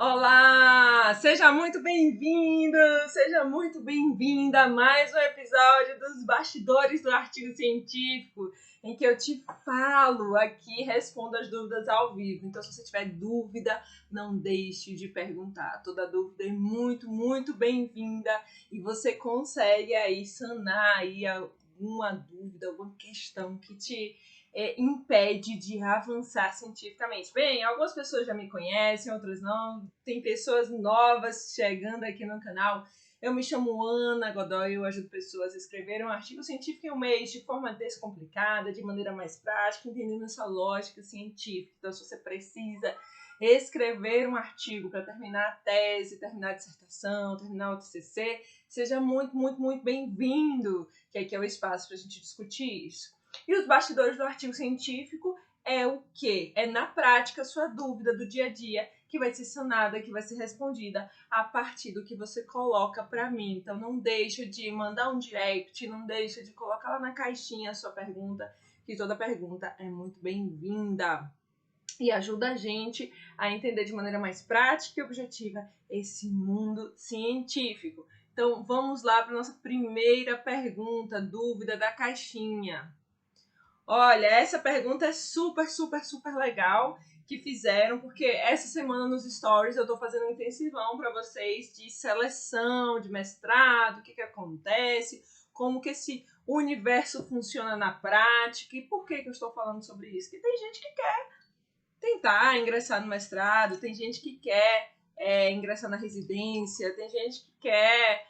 Olá! Seja muito bem-vindo, seja muito bem-vinda a mais um episódio dos Bastidores do Artigo Científico, em que eu te falo aqui, respondo as dúvidas ao vivo. Então, se você tiver dúvida, não deixe de perguntar. Toda dúvida é muito bem-vinda e você consegue aí sanar aí alguma dúvida, alguma questão que te impede de avançar cientificamente. Bem, algumas pessoas já me conhecem, outras não. Tem pessoas novas chegando aqui no canal. Eu me chamo Ana Godoy, eu ajudo pessoas a escreverem um artigo científico em um mês de forma descomplicada, de maneira mais prática, entendendo essa lógica científica. Então, se você precisa escrever um artigo para terminar a tese, terminar a dissertação, terminar o TCC, seja muito bem-vindo, que aqui é o espaço para a gente discutir isso. E os bastidores do artigo científico é o quê? É na prática a sua dúvida do dia a dia que vai ser sanada, que vai ser respondida a partir do que você coloca para mim. Então não deixa de mandar um direct, não deixa de colocar lá na caixinha a sua pergunta, que toda pergunta é muito bem-vinda. E ajuda a gente a entender de maneira mais prática e objetiva esse mundo científico. Então vamos lá para a nossa primeira pergunta, dúvida da caixinha. Olha, essa pergunta é super legal que fizeram, porque essa semana nos stories eu tô fazendo um intensivão para vocês de seleção, de mestrado, o que acontece, como que esse universo funciona na prática e por que eu estou falando sobre isso. Que tem gente que quer tentar ingressar no mestrado, tem gente que quer ingressar na residência, tem gente que quer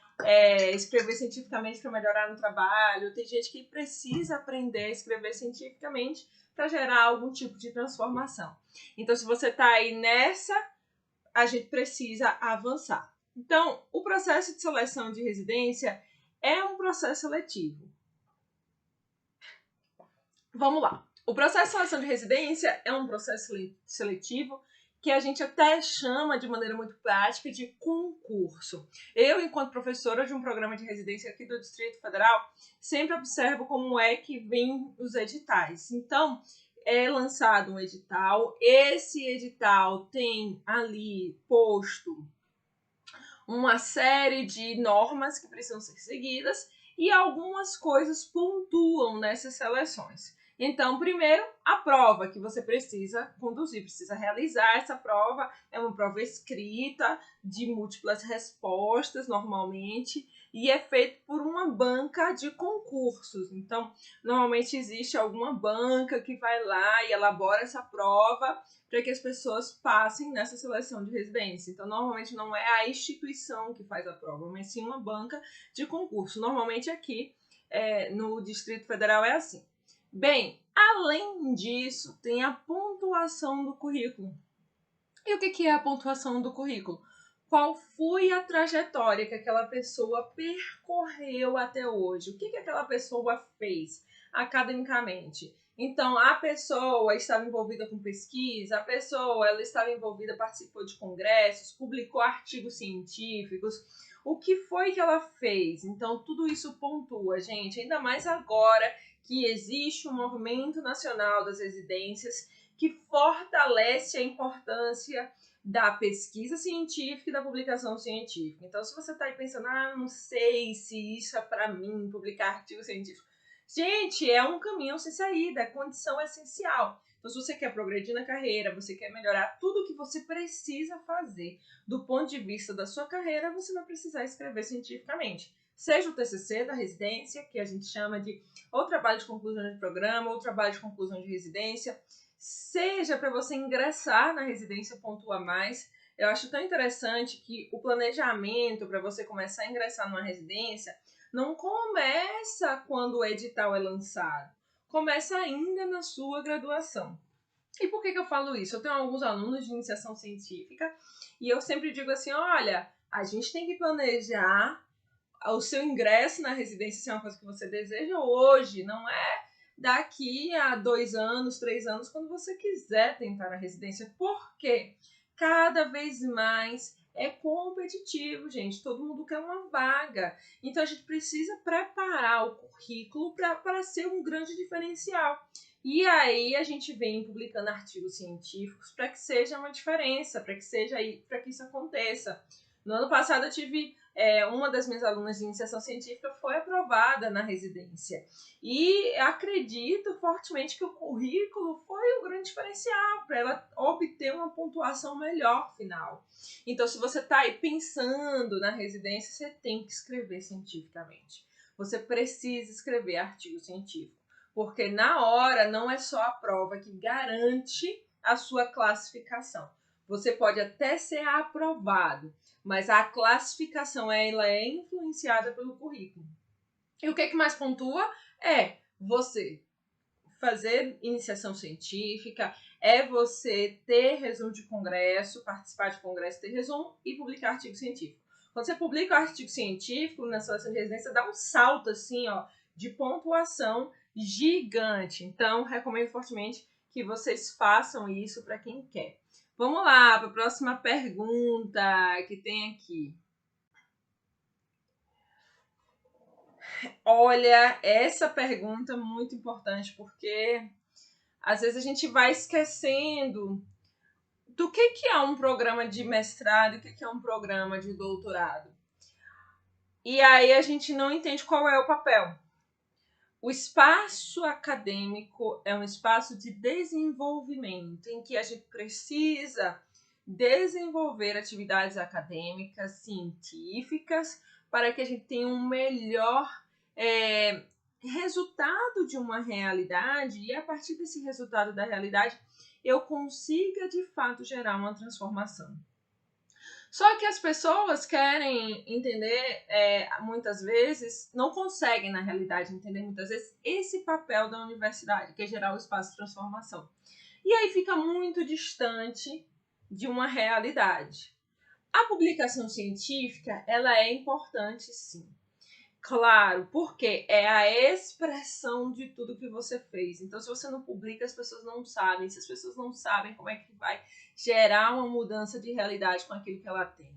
escrever cientificamente para melhorar no trabalho, tem gente que precisa aprender a escrever cientificamente para gerar algum tipo de transformação. Então, se você está aí nessa, a gente precisa avançar. Então, o processo de seleção de residência é um processo seletivo. Vamos lá. O processo de seleção de residência é um processo seletivo que a gente até chama de maneira muito prática de concurso. Eu, enquanto professora de um programa de residência aqui do Distrito Federal, sempre observo como é que vêm os editais. Então, é lançado um edital, esse edital tem ali posto uma série de normas que precisam ser seguidas e algumas coisas pontuam nessas seleções. Então, primeiro, a prova que você precisa conduzir, precisa realizar essa prova. É uma prova escrita, de múltiplas respostas, normalmente, e é feito por uma banca de concursos. Então, normalmente existe alguma banca que vai lá e elabora essa prova para que as pessoas passem nessa seleção de residência. Então, normalmente não é a instituição que faz a prova, mas sim uma banca de concurso. Normalmente aqui no Distrito Federal é assim. Bem, além disso, tem a pontuação do currículo. E o que é a pontuação do currículo? Qual foi a trajetória que aquela pessoa percorreu até hoje? O que aquela pessoa fez academicamente? Então, a pessoa estava envolvida com pesquisa, a pessoa ela estava envolvida, participou de congressos, publicou artigos científicos. O que foi que ela fez? Então, tudo isso pontua, gente. Ainda mais agora que existe um movimento nacional das residências que fortalece a importância da pesquisa científica e da publicação científica. Então, se você está aí pensando, não sei se isso é para mim, publicar artigo científico. Gente, é um caminho sem saída, é condição essencial. Então, se você quer progredir na carreira, você quer melhorar tudo o que você precisa fazer do ponto de vista da sua carreira, você vai precisar escrever cientificamente. Seja o TCC da residência, que a gente chama de ou trabalho de conclusão de programa, ou trabalho de conclusão de residência, seja para você ingressar na residência Pontua Mais. Eu acho tão interessante que o planejamento para você começar a ingressar numa residência não começa quando o edital é lançado, começa ainda na sua graduação. E por que eu falo isso? Eu tenho alguns alunos de iniciação científica e eu sempre digo assim, olha, a gente tem que planejar o seu ingresso na residência, se é uma coisa que você deseja hoje, não é daqui a 2 anos, 3 anos, quando você quiser tentar na residência. Por quê? Cada vez mais é competitivo, gente. Todo mundo quer uma vaga. Então, a gente precisa preparar o currículo para ser um grande diferencial. E aí a gente vem publicando artigos científicos para que seja uma diferença, para que isso aconteça. No ano passado eu tive uma das minhas alunas de iniciação científica foi aprovada na residência. E acredito fortemente que o currículo foi um grande diferencial para ela obter uma pontuação melhor final. Então, se você está aí pensando na residência, você tem que escrever cientificamente. Você precisa escrever artigo científico, porque na hora não é só a prova que garante a sua classificação. Você pode até ser aprovado, mas a classificação ela é influenciada pelo currículo. E o que mais pontua é você fazer iniciação científica, é você ter resumo de congresso, participar de congresso, ter resumo e publicar artigo científico. Quando você publica um artigo científico na seleção de residência, dá um salto assim, ó, de pontuação gigante. Então, recomendo fortemente que vocês façam isso para quem quer. Vamos lá para a próxima pergunta que tem aqui. Olha, essa pergunta é muito importante porque às vezes a gente vai esquecendo do que é um programa de mestrado e o que é um programa de doutorado. E aí a gente não entende qual é o papel. O espaço acadêmico é um espaço de desenvolvimento, em que a gente precisa desenvolver atividades acadêmicas, científicas, para que a gente tenha um melhor resultado de uma realidade, e a partir desse resultado da realidade eu consiga de fato gerar uma transformação. Só que as pessoas querem entender, muitas vezes, não conseguem, na realidade, entender muitas vezes esse papel da universidade, que é gerar o espaço de transformação. E aí fica muito distante de uma realidade. A publicação científica, ela é importante, sim. Claro, porque é a expressão de tudo que você fez. Então, se você não publica, as pessoas não sabem. Se as pessoas não sabem, como é que vai gerar uma mudança de realidade com aquilo que ela tem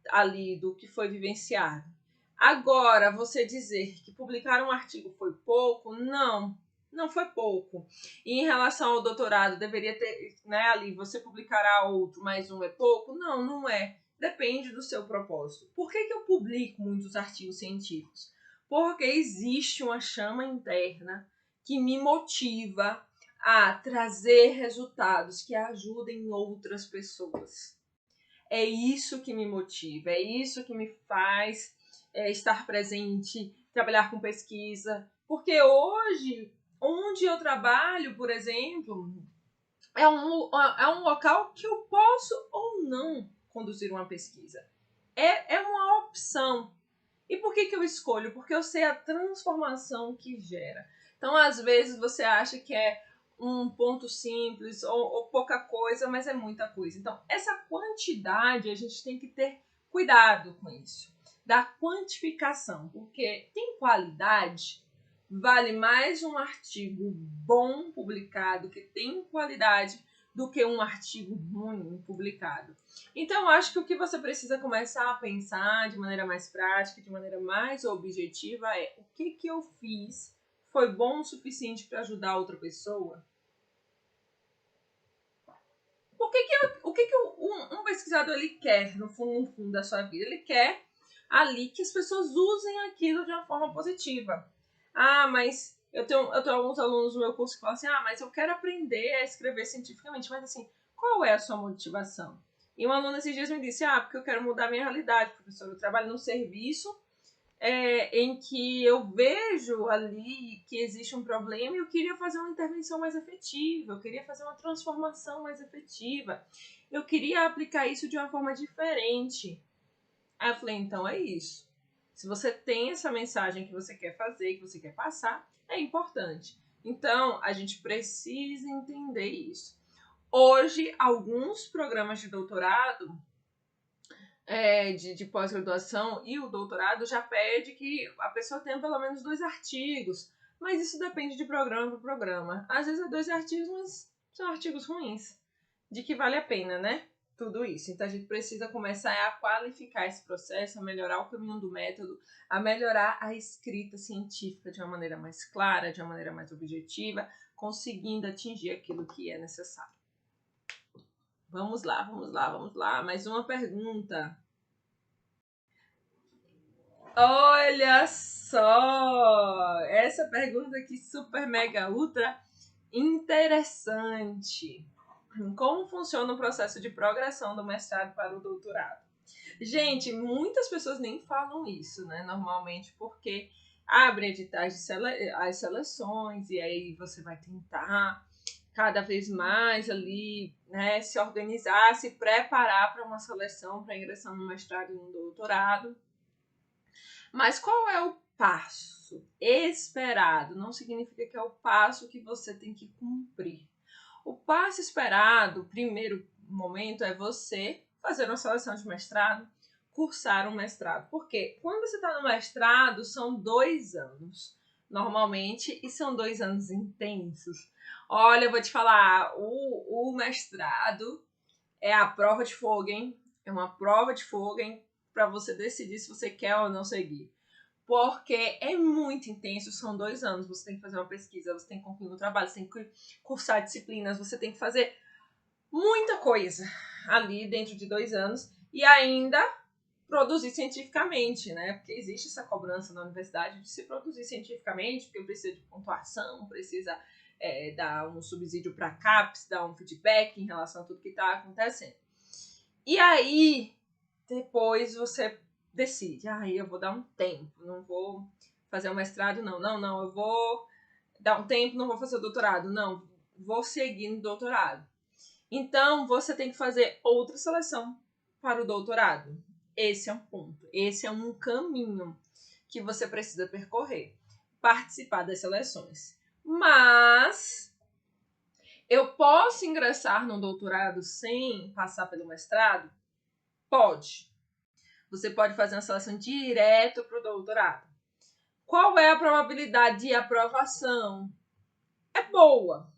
ali, do que foi vivenciado. Agora, você dizer que publicar um artigo foi pouco, não foi pouco. E em relação ao doutorado, deveria ter, né, ali, você publicará outro, mais um é pouco? Não é. Depende do seu propósito. Por que eu publico muitos artigos científicos? Porque existe uma chama interna que me motiva a trazer resultados que ajudem outras pessoas. É isso que me motiva, é isso que me faz estar presente, trabalhar com pesquisa. Porque hoje, onde eu trabalho, por exemplo, é um local que eu posso ou não conduzir uma pesquisa. É uma opção. E por que eu escolho? Porque eu sei a transformação que gera. Então, às vezes, você acha que é um ponto simples ou pouca coisa, mas é muita coisa. Então, essa quantidade, a gente tem que ter cuidado com isso. Da quantificação, porque tem qualidade, vale mais um artigo bom publicado, que tem qualidade, do que um artigo ruim publicado. Então, acho que o que você precisa começar a pensar de maneira mais prática, de maneira mais objetiva, é o que eu fiz foi bom o suficiente para ajudar outra pessoa? O que um pesquisador ele quer no fundo da sua vida? Ele quer ali que as pessoas usem aquilo de uma forma positiva. Ah, mas eu tenho alguns alunos no meu curso que falam assim, mas eu quero aprender a escrever cientificamente, mas assim, qual é a sua motivação? E um aluno esses dias me disse, porque eu quero mudar a minha realidade, professor. Eu trabalho num serviço em que eu vejo ali que existe um problema e eu queria fazer uma intervenção mais efetiva, eu queria fazer uma transformação mais efetiva, eu queria aplicar isso de uma forma diferente. Aí eu falei, então é isso. Se você tem essa mensagem que você quer fazer, que você quer passar, é importante. Então, a gente precisa entender isso. Hoje, alguns programas de doutorado, de pós-graduação e o doutorado já pede que a pessoa tenha pelo menos 2 artigos. Mas isso depende de programa para programa. Às vezes é 2 artigos, mas são artigos ruins. De que vale a pena, né? Tudo isso. Então a gente precisa começar a qualificar esse processo, a melhorar o caminho do método, a melhorar a escrita científica de uma maneira mais clara, de uma maneira mais objetiva, conseguindo atingir aquilo que é necessário. Vamos lá, vamos lá, vamos lá. Mais uma pergunta. Olha só! Essa pergunta aqui super mega ultra interessante. Como funciona o processo de progressão do mestrado para o doutorado? Gente, muitas pessoas nem falam isso, né? Normalmente porque abre editais as seleções e aí você vai tentar cada vez mais ali, né, se organizar, se preparar para uma seleção para ingressar no mestrado e no doutorado. Mas qual é o passo esperado? Não significa que é o passo que você tem que cumprir. O passo esperado, primeiro momento, é você fazer uma seleção de mestrado, cursar um mestrado. Porque quando você está no mestrado, são 2 anos, normalmente, e são 2 anos intensos. Olha, eu vou te falar, o mestrado é a prova de fogo, hein? É uma prova de fogo, hein? Para você decidir se você quer ou não seguir. Porque é muito intenso, são 2 anos. Você tem que fazer uma pesquisa, você tem que concluir um trabalho, você tem que cursar disciplinas, você tem que fazer muita coisa ali dentro de 2 anos e ainda produzir cientificamente, né? Porque existe essa cobrança na universidade de se produzir cientificamente, porque precisa de pontuação, precisa dar um subsídio para a CAPES, dar um feedback em relação a tudo que está acontecendo. E aí, depois você decide, eu vou dar um tempo, não vou fazer o mestrado, não, eu vou dar um tempo, não vou fazer o doutorado, não, vou seguir no doutorado. Então, você tem que fazer outra seleção para o doutorado. Esse é um ponto, esse é um caminho que você precisa percorrer, participar das seleções. Mas eu posso ingressar no doutorado sem passar pelo mestrado? Pode. Você pode fazer uma seleção direto para o doutorado. Qual é a probabilidade de aprovação? É boa.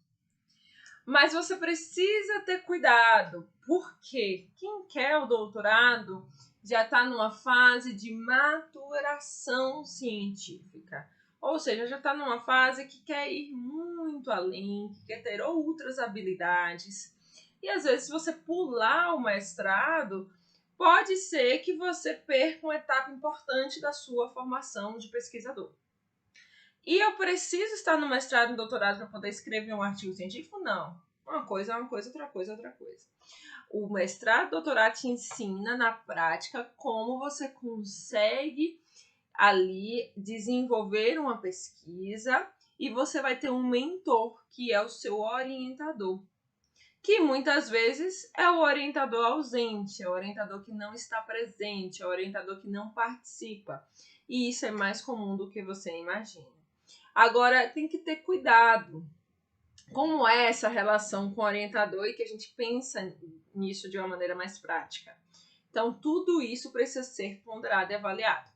Mas você precisa ter cuidado, porque quem quer o doutorado já está numa fase de maturação científica. Ou seja, já está numa fase que quer ir muito além, que quer ter outras habilidades. E às vezes, se você pular o mestrado, pode ser que você perca uma etapa importante da sua formação de pesquisador. E eu preciso estar no mestrado e no doutorado para poder escrever um artigo científico? Não. Uma coisa é uma coisa, outra coisa é outra coisa. O mestrado e o doutorado te ensina na prática como você consegue ali desenvolver uma pesquisa e você vai ter um mentor que é o seu orientador, que muitas vezes é o orientador ausente, é o orientador que não está presente, é o orientador que não participa. E isso é mais comum do que você imagina. Agora, tem que ter cuidado. Como é essa relação com o orientador e que a gente pensa nisso de uma maneira mais prática? Então, tudo isso precisa ser ponderado e avaliado.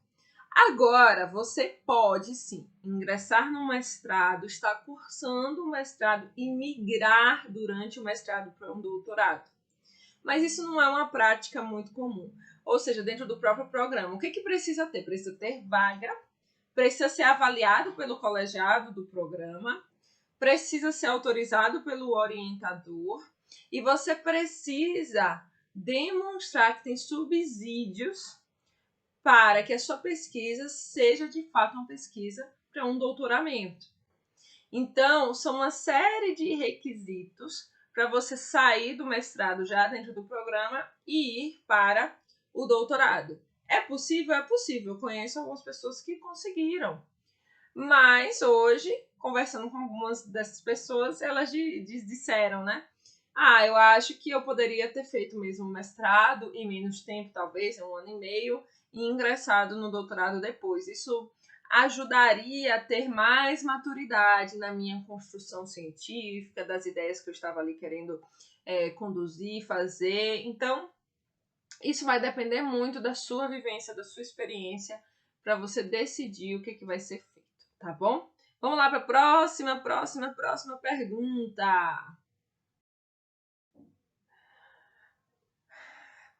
Agora, você pode sim ingressar no mestrado, estar cursando o mestrado e migrar durante o mestrado para um doutorado. Mas isso não é uma prática muito comum. Ou seja, dentro do próprio programa. O que precisa ter? Precisa ter vaga, precisa ser avaliado pelo colegiado do programa, precisa ser autorizado pelo orientador e você precisa demonstrar que tem subsídios para que a sua pesquisa seja de fato uma pesquisa para um doutoramento. Então, são uma série de requisitos para você sair do mestrado já dentro do programa e ir para o doutorado. É possível? É possível. Eu conheço algumas pessoas que conseguiram. Mas hoje, conversando com algumas dessas pessoas, elas disseram, né? Eu acho que eu poderia ter feito mesmo mestrado em menos tempo, talvez, 1 ano e meio, e ingressado no doutorado depois. Isso ajudaria a ter mais maturidade na minha construção científica, das ideias que eu estava ali querendo conduzir, fazer. Então, isso vai depender muito da sua vivência, da sua experiência, para você decidir o que vai ser feito, tá bom? Vamos lá para a próxima pergunta.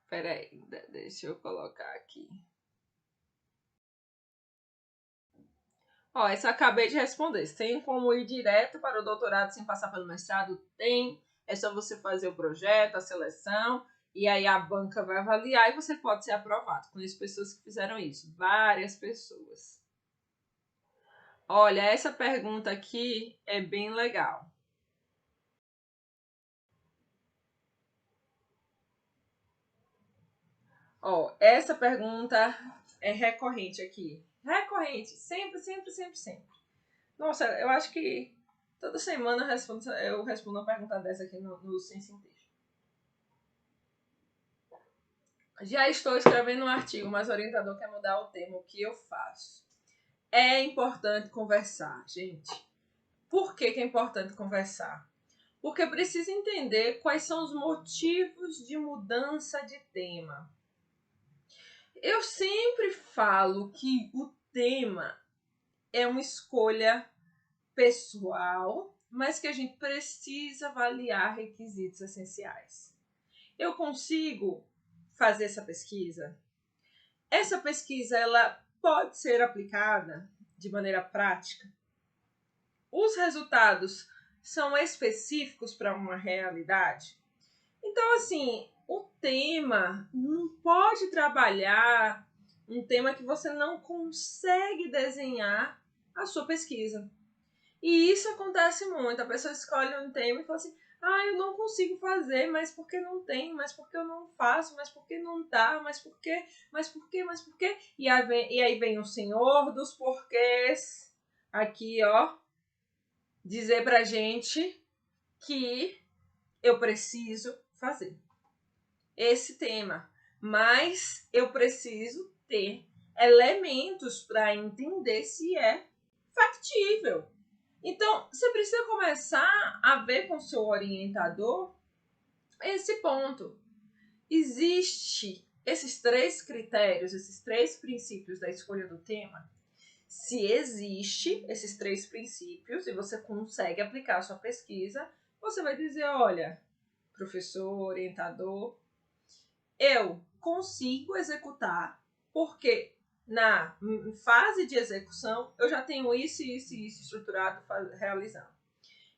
Peraí, deixa eu colocar aqui. Ó, essa eu acabei de responder. Tem como ir direto para o doutorado sem passar pelo mestrado? Tem. É só você fazer o projeto, a seleção, e aí a banca vai avaliar e você pode ser aprovado. Conheço pessoas que fizeram isso. Várias pessoas. Olha, essa pergunta aqui é bem legal. Ó, essa pergunta é recorrente aqui. Recorrente. Sempre, sempre, sempre, sempre. Nossa, eu acho que toda semana eu respondo uma pergunta dessa aqui no Ciência em Texto. Já estou escrevendo um artigo, mas o orientador quer mudar o tema. O que eu faço? É importante conversar, gente. Por que é importante conversar? Porque precisa entender quais são os motivos de mudança de tema. Eu sempre falo que o tema é uma escolha pessoal, mas que a gente precisa avaliar requisitos essenciais. Eu consigo fazer essa pesquisa? Essa pesquisa ela pode ser aplicada de maneira prática? Os resultados são específicos para uma realidade? Então, assim, o tema não pode trabalhar um tema que você não consegue desenhar a sua pesquisa. E isso acontece muito. A pessoa escolhe um tema e fala assim: ah, eu não consigo fazer, mas por que não tem? Mas por que eu não faço? Mas por que não dá? Mas por quê? Mas por quê? Mas por quê? E aí vem o senhor dos porquês aqui, ó, dizer pra gente que eu preciso fazer esse tema, mas eu preciso ter elementos para entender se é factível. Então, você precisa começar a ver com o seu orientador esse ponto. Existe esses 3 critérios, esses 3 princípios da escolha do tema. Se existe esses 3 princípios e você consegue aplicar a sua pesquisa, você vai dizer, olha, professor, orientador, eu consigo executar porque na fase de execução eu já tenho isso estruturado realizando.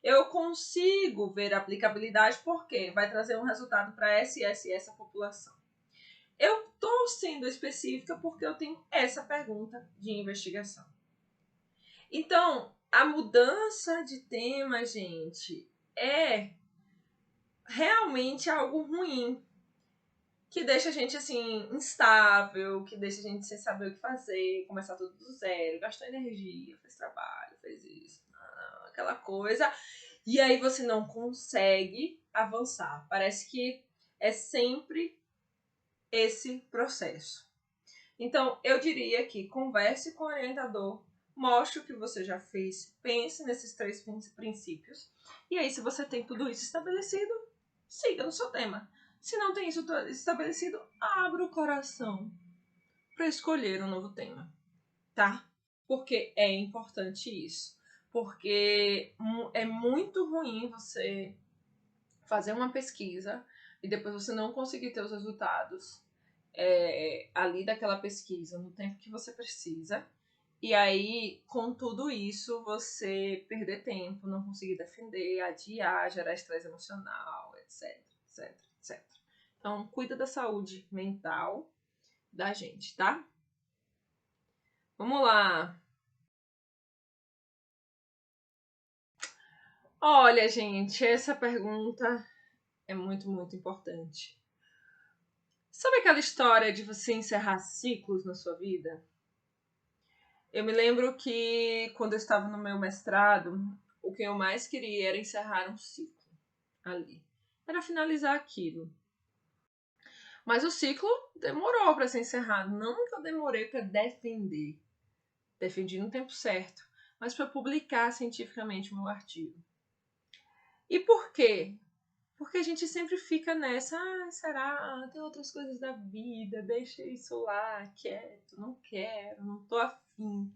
Eu consigo ver a aplicabilidade porque vai trazer um resultado para essa população. Eu estou sendo específica porque eu tenho essa pergunta de investigação. Então, a mudança de tema, gente, é realmente algo ruim, que deixa a gente, assim, instável, que deixa a gente sem saber o que fazer, começar tudo do zero, gastou energia, fez trabalho, fez isso, aquela coisa. E aí você não consegue avançar. Parece que é sempre esse processo. Então, eu diria que converse com o orientador, mostre o que você já fez, pense nesses 3 princípios. E aí, se você tem tudo isso estabelecido, siga no seu tema. Se não tem isso estabelecido, abra o coração para escolher um novo tema, tá? Porque é importante isso. Porque é muito ruim você fazer uma pesquisa e depois você não conseguir ter os resultados ali daquela pesquisa no tempo que você precisa. E aí, com tudo isso, você perder tempo, não conseguir defender, adiar, gerar estresse emocional, etc, etc, etc. Então, cuida da saúde mental da gente, tá? Vamos lá. Olha, gente, essa pergunta é muito, muito importante. Sabe aquela história de você encerrar ciclos na sua vida? Eu me lembro que quando eu estava no meu mestrado, o que eu mais queria era encerrar um ciclo ali. Era finalizar aquilo. Mas o ciclo demorou para ser encerrado. Não que eu demorei para defender. Defendi no tempo certo. Mas para publicar cientificamente o meu artigo. E por quê? Porque a gente sempre fica nessa, será? Tem outras coisas da vida, deixa isso lá, quieto, não quero, não tô afim.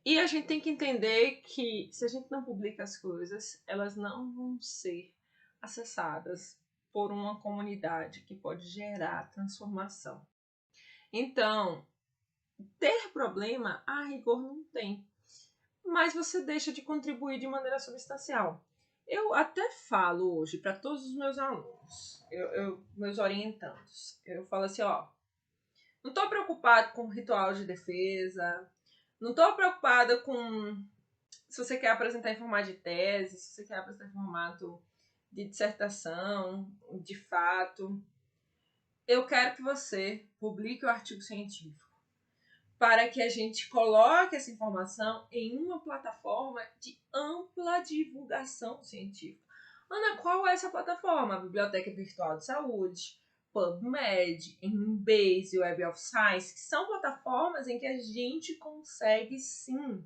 E a gente tem que entender que se a gente não publica as coisas, elas não vão ser acessadas por uma comunidade que pode gerar transformação. Então, ter problema, a rigor não tem. Mas você deixa de contribuir de maneira substancial. Eu até falo hoje para todos os meus alunos, meus orientandos, eu falo assim, ó, não estou preocupado com ritual de defesa, não estou preocupada com se você quer apresentar em formato de tese, se você quer apresentar em formato de dissertação, de fato. Eu quero que você publique o artigo científico para que a gente coloque essa informação em uma plataforma de ampla divulgação científica. Ana, qual é essa plataforma? A Biblioteca Virtual de Saúde, PubMed, Embase, Web of Science, que são plataformas em que a gente consegue, sim,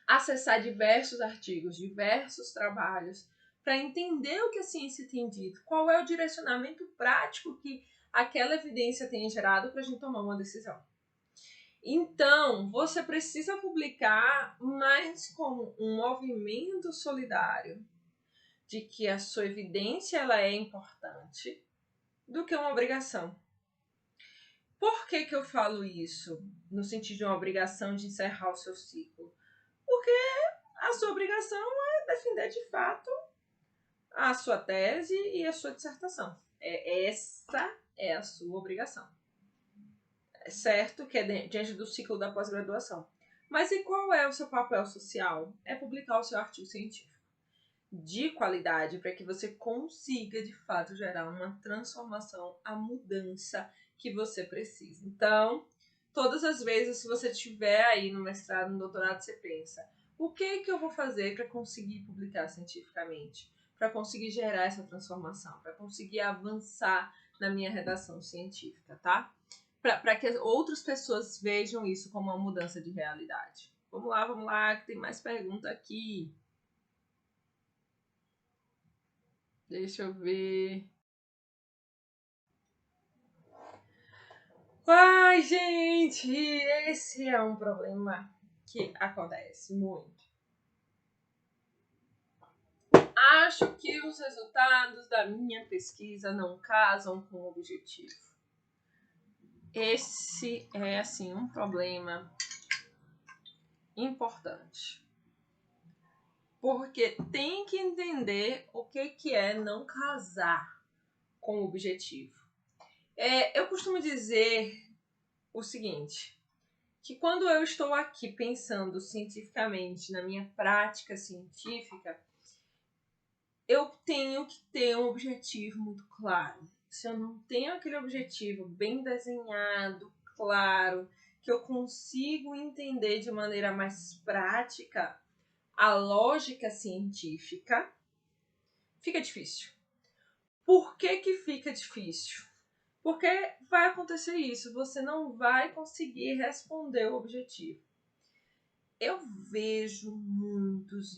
acessar diversos artigos, diversos trabalhos, para entender o que a ciência tem dito, qual é o direcionamento prático que aquela evidência tem gerado para a gente tomar uma decisão. Então, você precisa publicar mais como um movimento solidário de que a sua evidência ela é importante do que uma obrigação. Por que eu falo isso no sentido de uma obrigação de encerrar o seu ciclo? Porque a sua obrigação é defender de fato a sua tese e a sua dissertação. Essa é a sua obrigação. É certo que é diante do ciclo da pós-graduação. Mas e qual é o seu papel social? É publicar o seu artigo científico de qualidade para que você consiga, de fato, gerar uma transformação, a mudança que você precisa. Então, todas as vezes, se você estiver aí no mestrado, no doutorado, você pensa, o que eu vou fazer para conseguir publicar cientificamente? Para conseguir gerar essa transformação? Para conseguir avançar na minha redação científica, tá? Para que outras pessoas vejam isso como uma mudança de realidade. Vamos lá, que tem mais pergunta aqui. Deixa eu ver. Ai, gente, esse é um problema que acontece muito. Acho que os resultados da minha pesquisa não casam com o objetivo. Esse é, assim, um problema importante. Porque tem que entender o que é não casar com o objetivo. Eu costumo dizer o seguinte, que quando eu estou aqui pensando cientificamente na minha prática científica, eu tenho que ter um objetivo muito claro. Se eu não tenho aquele objetivo bem desenhado, claro, que eu consigo entender de maneira mais prática a lógica científica, fica difícil. Por que fica difícil? Porque vai acontecer isso, você não vai conseguir responder o objetivo. Eu vejo muitos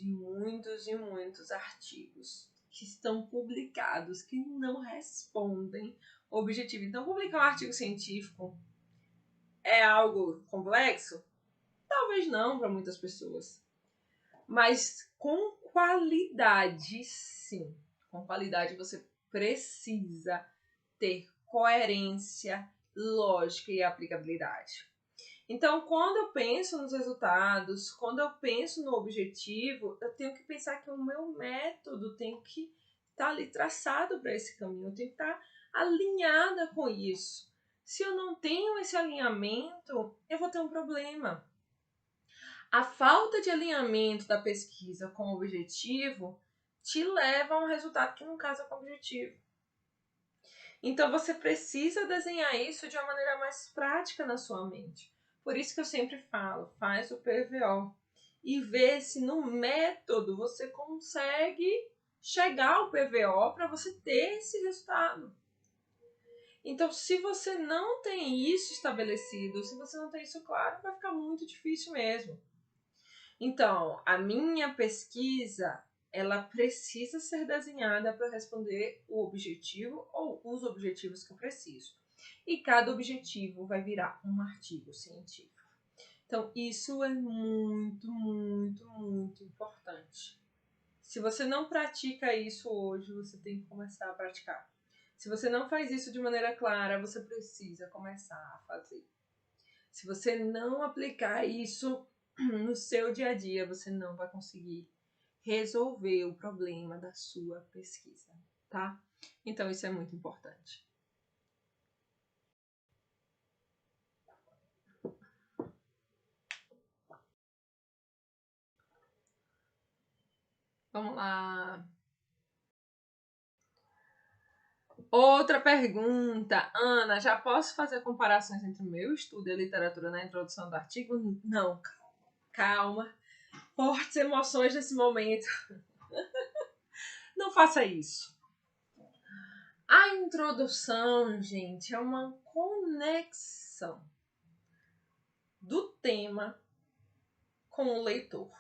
artigos que estão publicados que não respondem o objetivo. Então, publicar um artigo científico é algo complexo? Talvez não para muitas pessoas. Mas com qualidade, sim. Com qualidade você precisa ter coerência, lógica e aplicabilidade. Então, quando eu penso nos resultados, quando eu penso no objetivo, eu tenho que pensar que o meu método tem que estar ali traçado para esse caminho, eu tenho que estar alinhada com isso. Se eu não tenho esse alinhamento, eu vou ter um problema. A falta de alinhamento da pesquisa com o objetivo te leva a um resultado que não casa com o objetivo. Então, você precisa desenhar isso de uma maneira mais prática na sua mente. Por isso que eu sempre falo, faz o PVO e vê se no método você consegue chegar ao PVO para você ter esse resultado. Então, se você não tem isso estabelecido, se você não tem isso claro, vai ficar muito difícil mesmo. Então, a minha pesquisa, ela precisa ser desenhada para responder o objetivo ou os objetivos que eu preciso. E cada objetivo vai virar um artigo científico. Então, isso é muito importante. Se você não pratica isso hoje, você tem que começar a praticar. Se você não faz isso de maneira clara, você precisa começar a fazer. Se você não aplicar isso no seu dia a dia, você não vai conseguir resolver o problema da sua pesquisa, tá? Então, isso é muito importante. Vamos lá. Outra pergunta. Ana, já posso fazer comparações entre o meu estudo e a literatura na introdução do artigo? Não, calma. Fortes emoções nesse momento. Não faça isso. A introdução, gente, é uma conexão do tema com o leitor.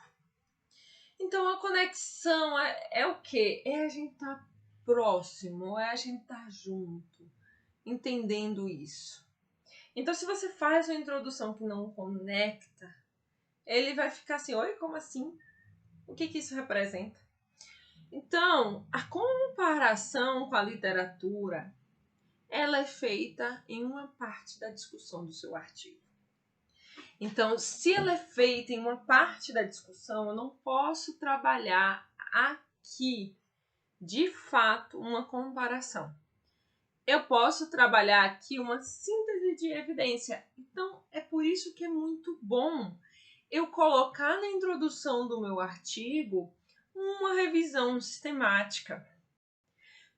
Então, a conexão é o quê? É a gente estar próximo, é a gente estar junto, entendendo isso. Então, se você faz uma introdução que não conecta, ele vai ficar assim, oi, como assim? O que isso representa? Então, a comparação com a literatura, ela é feita em uma parte da discussão do seu artigo. Então, se ela é feita em uma parte da discussão, eu não posso trabalhar aqui, de fato, uma comparação. Eu posso trabalhar aqui uma síntese de evidência. Então, é por isso que é muito bom eu colocar na introdução do meu artigo uma revisão sistemática.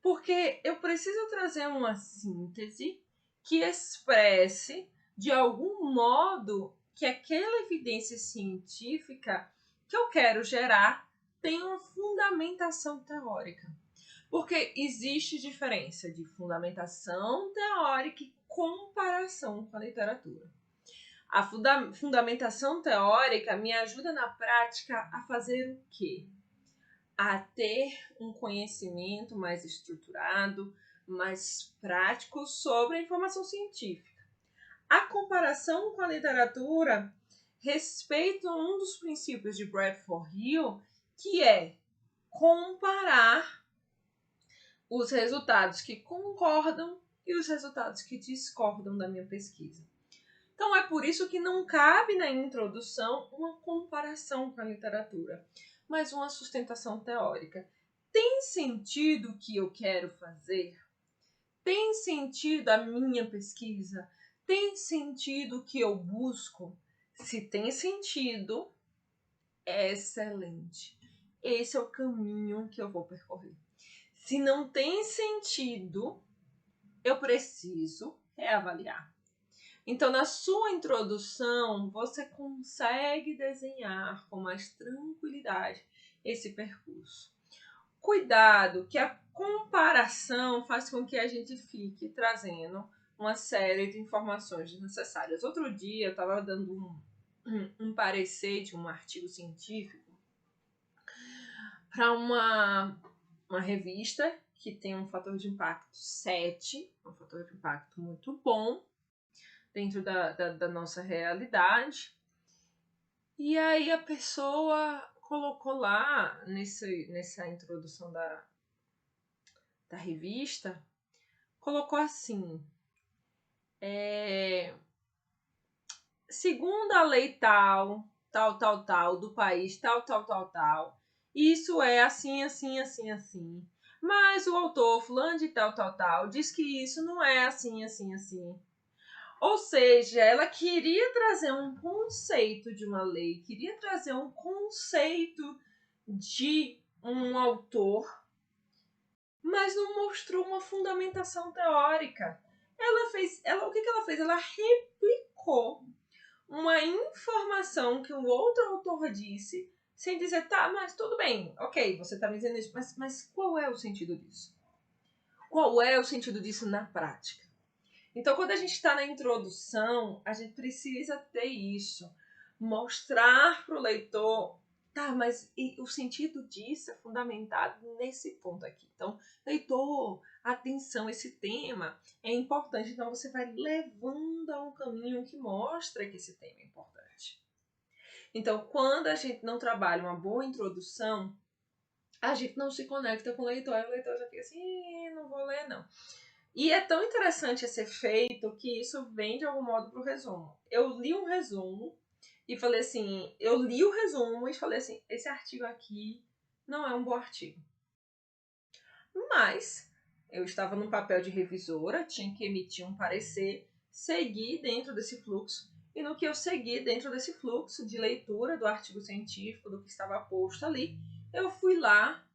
Porque eu preciso trazer uma síntese que expresse, de algum modo, que aquela evidência científica que eu quero gerar tem uma fundamentação teórica. Porque existe diferença de fundamentação teórica e comparação com a literatura. A fundamentação teórica me ajuda na prática a fazer o quê? A ter um conhecimento mais estruturado, mais prático sobre a informação científica. A comparação com a literatura respeita um dos princípios de Bradford Hill, que é comparar os resultados que concordam e os resultados que discordam da minha pesquisa. Então, é por isso que não cabe na introdução uma comparação com a literatura, mas uma sustentação teórica. Tem sentido o que eu quero fazer? Tem sentido a minha pesquisa? Tem sentido o que eu busco? Se tem sentido, é excelente. Esse é o caminho que eu vou percorrer. Se não tem sentido, eu preciso reavaliar. Então, na sua introdução, você consegue desenhar com mais tranquilidade esse percurso. Cuidado, que a comparação faz com que a gente fique trazendo uma série de informações desnecessárias. Outro dia, eu estava dando um parecer de um artigo científico para uma revista que tem um fator de impacto 7, um fator de impacto muito bom dentro da nossa realidade. E aí a pessoa colocou lá, nessa introdução da revista, colocou assim, segundo a lei tal, do país, tal, isso é assim, assim, assim, assim. Mas o autor, fulano de tal, diz que isso não é assim, assim, assim. Ou seja, ela queria trazer um conceito de uma lei, queria trazer um conceito de um autor, mas não mostrou uma fundamentação teórica. O que ela fez? Ela replicou uma informação que o outro autor disse, sem dizer, tá, mas tudo bem, ok, você tá me dizendo isso, mas qual é o sentido disso? Qual é o sentido disso na prática? Então, quando a gente está na introdução, a gente precisa ter isso. Mostrar para o leitor, tá, mas o sentido disso é fundamentado nesse ponto aqui. Então, leitor, atenção, esse tema é importante. Então, você vai levando a um caminho que mostra que esse tema é importante. Então, quando a gente não trabalha uma boa introdução, a gente não se conecta com o leitor. Aí o leitor já fica assim, não vou ler, não. E é tão interessante esse efeito que isso vem de algum modo para o resumo. Eu li um resumo e falei assim, eu li o resumo e falei assim, esse artigo aqui não é um bom artigo. Mas eu estava no papel de revisora, tinha que emitir um parecer, segui dentro desse fluxo, e no que eu segui dentro desse fluxo de leitura do artigo científico, do que estava posto ali, eu fui lá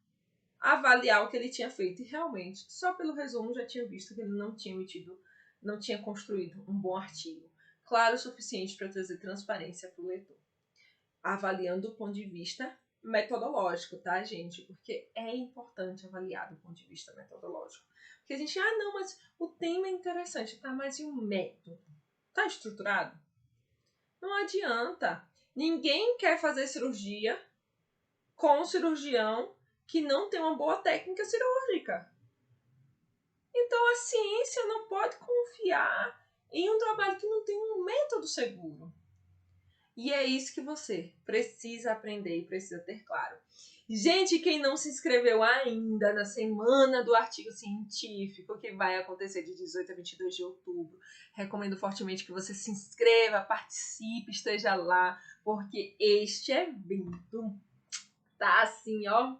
avaliar o que ele tinha feito. E realmente, só pelo resumo já tinha visto que ele não tinha emitido, não tinha construído um bom artigo. Claro o suficiente para trazer transparência para o leitor. Avaliando do ponto de vista metodológico, tá, gente? Porque é importante avaliar do ponto de vista metodológico. Porque a gente, não, mas o tema é interessante, tá? Mas e o método? Tá estruturado? Não adianta. Ninguém quer fazer cirurgia com um cirurgião que não tem uma boa técnica cirúrgica. Então a ciência não pode confiar em um trabalho que não tem um método seguro. E é isso que você precisa aprender e precisa ter claro. Gente, quem não se inscreveu ainda na Semana do Artigo Científico, que vai acontecer de 18 a 22 de outubro, recomendo fortemente que você se inscreva, participe, esteja lá, porque este evento tá assim, ó,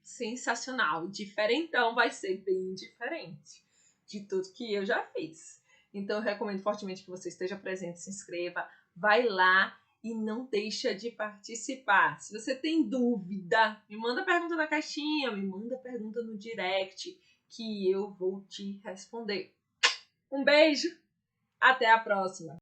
sensacional. Diferentão, vai ser bem diferente de tudo que eu já fiz. Então, eu recomendo fortemente que você esteja presente, se inscreva, vai lá e não deixa de participar. Se você tem dúvida, me manda pergunta na caixinha, me manda pergunta no direct, que eu vou te responder. Um beijo, até a próxima!